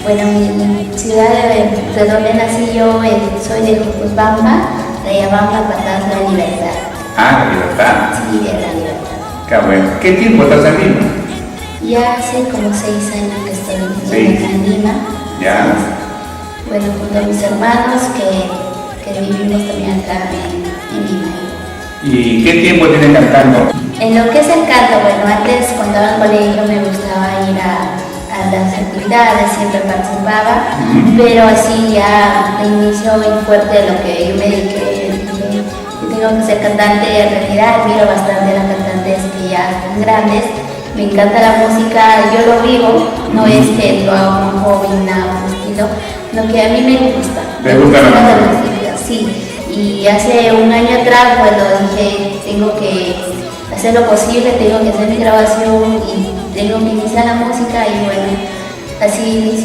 Bueno, mi ciudad de donde nací yo, soy de Jucusbamba, de Ayabamba, Patadas, La Libertad. Ah, La Libertad. Sí, de La Libertad. Qué bueno. ¿Qué tiempo estás en Lima? Ya hace como 6 años que estoy Sí. acá en Lima. Ya. Bueno, junto a mis hermanos que vivimos también acá en Lima. ¿Y qué tiempo tienes cantando? En lo que es el canto, bueno, antes cuando estaba en colegio me gustaba ir a las actividades, siempre participaba, pero así ya de inicio muy fuerte a lo que yo me dediqué, dije, yo tengo que ser cantante. En realidad admiro bastante a las cantantes que ya están grandes, me encanta la música, yo lo vivo, no es que lo hago como hobby, nada por el estilo, lo que a mí me gusta. ¿Te gusta la música? Sí, y hace un año atrás cuando dije, tengo que hacer lo posible, tengo que hacer mi grabación y tengo que iniciar la música y bueno, así inició.